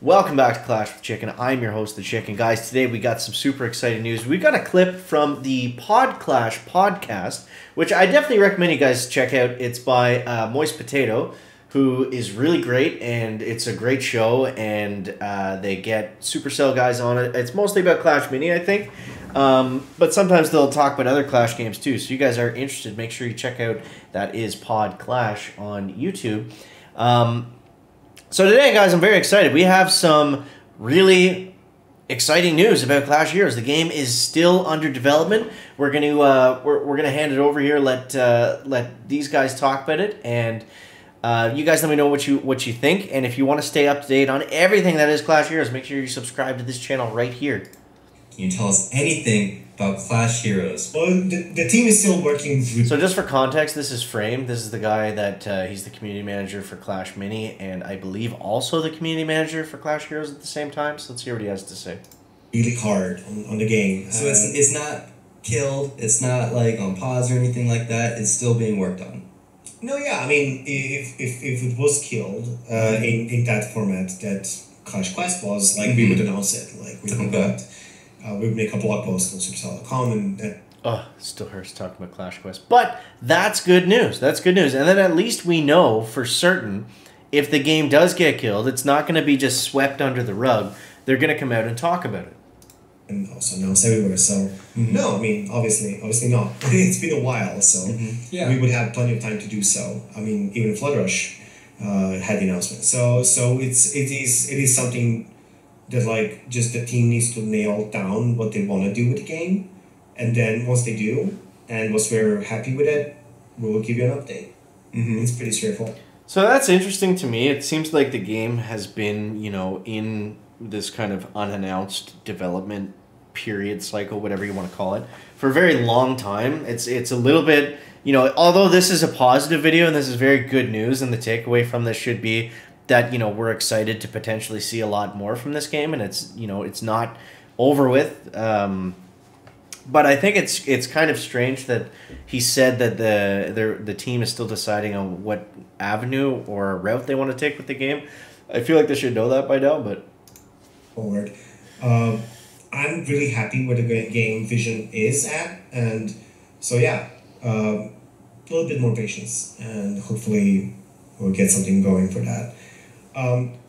Welcome back to Clash with Chicken. I'm your host, The Chicken. Guys, today we got some super exciting news. We got a clip from the Pod Clash podcast, which I definitely recommend you guys check out. It's by Moist Potato, who is really great, and it's a great show, and they get Supercell guys on it. It's mostly about Clash Mini, I think, but sometimes they'll talk about other Clash games too. So you guys are interested, make sure you check out that is Pod Clash on YouTube. So today, guys, I'm very excited. We have some really exciting news about Clash Heroes. The game is still under development. We're gonna hand it over here. Let these guys talk about it, and you guys let me know what you think. And if you want to stay up to date on everything that is Clash Heroes, make sure you subscribe to this channel right here. Can you tell us anything about Clash Heroes? Well, the team is still working through... So just for context, this is Frame. This is the guy that he's the community manager for Clash Mini, and I believe also the community manager for Clash Heroes at the same time. So let's hear what he has to say. Really hard on the game. So it's not killed, it's not like on pause or anything like that, it's still being worked on. No, yeah, I mean, if it was killed in that format that Clash Quest was, like, we would announce it. Like, we would make a blog post on Supercell.com and that... Oh, it still hurts talking about Clash Quest. But that's good news. That's good news. And then at least we know for certain if the game does get killed, it's not going to be just swept under the rug. They're going to come out and talk about it. And also announce everywhere. So, no, I mean, obviously not. It's been a while, so we would have plenty of time to do so. I mean, even Flood Rush had the announcement. So it is something that, like, just the team needs to nail down what they want to do with the game, and then once they do, and once we're happy with it, we will give you an update. It's pretty straightforward. So that's interesting to me. It seems like the game has been, in this kind of unannounced development period cycle, whatever you want to call it, for a very long time. It's a little bit, although this is a positive video and this is very good news, and the takeaway from this should be that we're excited to potentially see a lot more from this game, and it's not over with. But I think it's kind of strange that he said that the team is still deciding on what avenue or route they want to take with the game. I feel like they should know that by now, but forward. I'm really happy where the game vision is at, and so yeah, a little bit more patience, and hopefully we'll get something going for that. In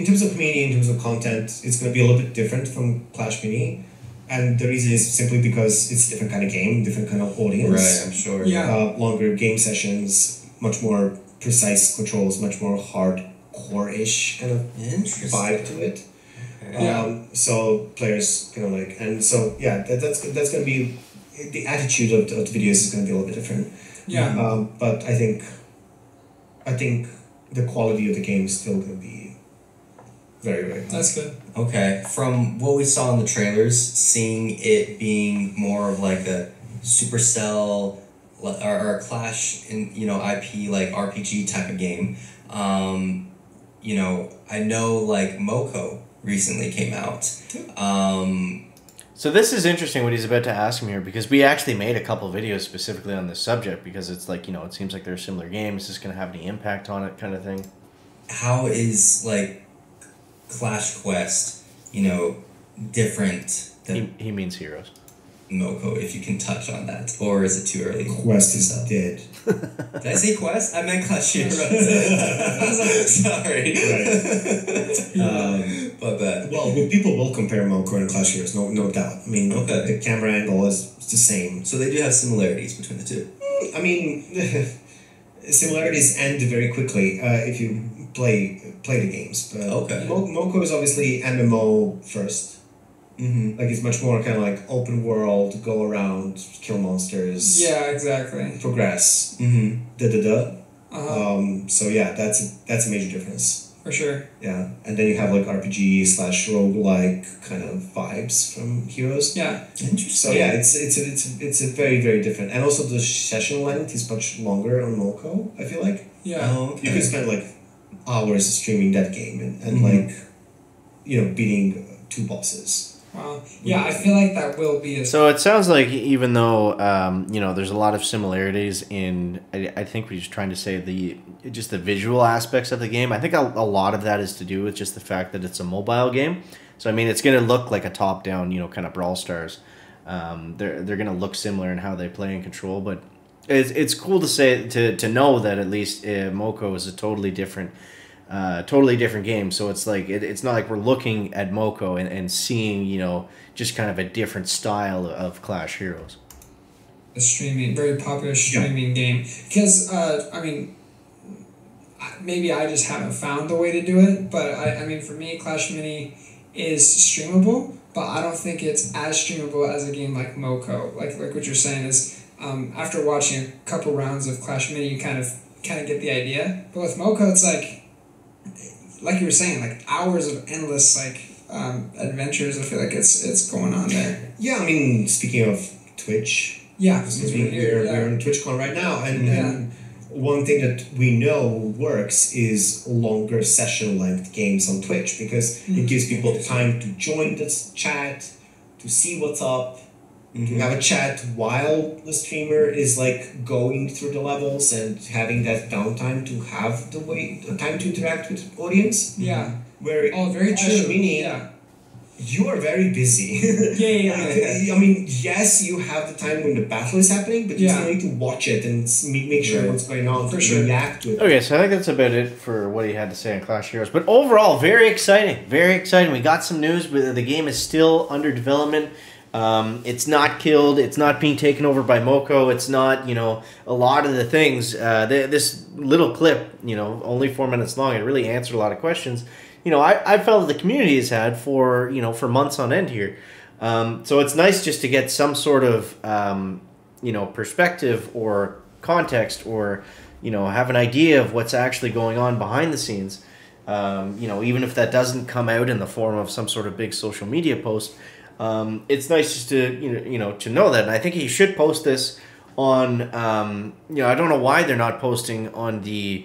terms of community, in terms of content, it's going to be a little bit different from Clash Mini, and the reason is simply because it's a different kind of game, different kind of audience. Right, I'm sure. Yeah. Longer game sessions, much more precise controls, much more hardcore-ish kind of vibe to it. So players and so yeah, that's going to be the attitude of the videos is going to be a little bit different. But I think the quality of the game is still going to be very, very high. That's good. Okay, from what we saw in the trailers, seeing it being more of like a Supercell or a Clash in IP like RPG type of game, I know like Moko recently came out. So this is interesting what he's about to ask him here, because we actually made a couple videos specifically on this subject, because it's like, it seems like they're similar games. Is this going to have any impact on it kind of thing? How is like Clash Quest, different than He means Heroes. Moko, if you can touch on that, or is it too early? Quest is dead. Did I say Quest? I meant Clash Heroes. Sorry. Right. But well, people will compare Moko and Clash Heroes, no doubt. I mean, the camera angle is the same. So they do have similarities between the two. I mean, similarities end very quickly if you play the games. But Moko is obviously MMO first. Like, it's much more kind of like open world, go around, kill monsters. Yeah, exactly. Progress. So yeah, that's a major difference. For sure. Yeah, and then you have like RPG/roguelike kind of vibes from Heroes. Yeah. Interesting. So yeah, it's a very, very different, and also the session length is much longer on Moko, I feel like. Yeah. You can spend like hours streaming that game and like beating two bosses. Well, yeah, I feel like that will be So it sounds like even though there's a lot of similarities in, I think we're just trying to say the visual aspects of the game. I think a lot of that is to do with just the fact that it's a mobile game. So I mean, it's going to look like a top-down, kind of Brawl Stars. They're going to look similar in how they play and control, but it's cool to say to know that at least Moko is a totally different game. So it's like it's not like we're looking at Moko and seeing just kind of a different style of Clash Heroes. A very popular streaming game, because I mean, maybe I just haven't found the way to do it, but I mean, for me, Clash Mini is streamable, but I don't think it's as streamable as a game like Moko. Like what you're saying is, after watching a couple rounds of Clash Mini, you kind of get the idea. But with Moko, it's like you were saying, like hours of endless adventures. I feel like it's going on there. Yeah, I mean, speaking of Twitch, we're in TwitchCon right now, and one thing that we know works is longer session length games on Twitch, because it gives people time to join the chat, to see what's up, to have a chat while the streamer is going through the levels, and having that downtime to have the time to interact with the audience. Yeah. Where very true. Mini, you are very busy. I mean, yes, you have the time when the battle is happening, but you still need to watch it and make sure what's going on to react to it. Okay, so I think that's about it for what he had to say on Clash Heroes. But overall, very exciting. Very exciting. We got some news, but the game is still under development. It's not killed. It's not being taken over by Moko. It's not, a lot of the things. This little clip, only 4 minutes long, it really answered a lot of questions. I felt that the community has had for months on end here. So it's nice just to get some sort of, perspective or context, or, have an idea of what's actually going on behind the scenes. Even if that doesn't come out in the form of some sort of big social media post, it's nice just to, to know that. And I think he should post this on, I don't know why they're not posting on the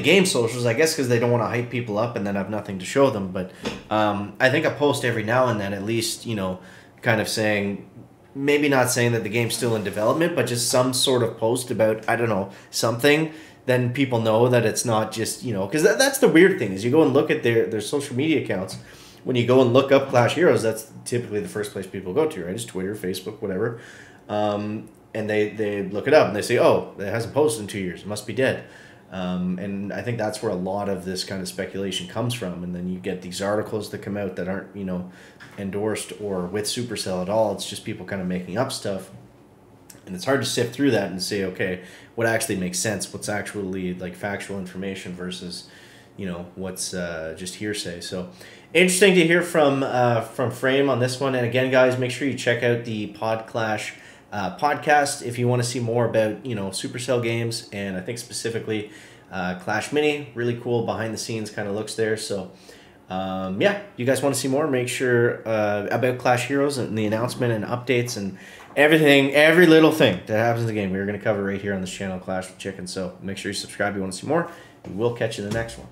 game socials, I guess because they don't want to hype people up and then have nothing to show them. But I think a post every now and then, at least, kind of saying, maybe not saying that the game's still in development, but just some sort of post about, I don't know, something, then people know that it's not just, because that's the weird thing, is you go and look at their social media accounts. When you go and look up Clash Heroes, that's typically the first place people go to, right? It's Twitter, Facebook, whatever. And they look it up and they say, oh, it hasn't posted in 2 years. It must be dead. And I think that's where a lot of this kind of speculation comes from. And then you get these articles that come out that aren't, endorsed or with Supercell at all. It's just people kind of making up stuff. And it's hard to sift through that and say, okay, what actually makes sense? What's actually factual information versus, what's just hearsay. So interesting to hear from Frame on this one. And again, guys, make sure you check out the Podclash podcast if you want to see more about Supercell games, and I think specifically Clash Mini. Really cool behind the scenes kind of looks there. So you guys want to see more, make sure about Clash Heroes and the announcement and updates and everything, every little thing that happens in the game, we're going to cover right here on this channel, Clash with Chicken. So make sure you subscribe if you want to see more. We will catch you in the next one.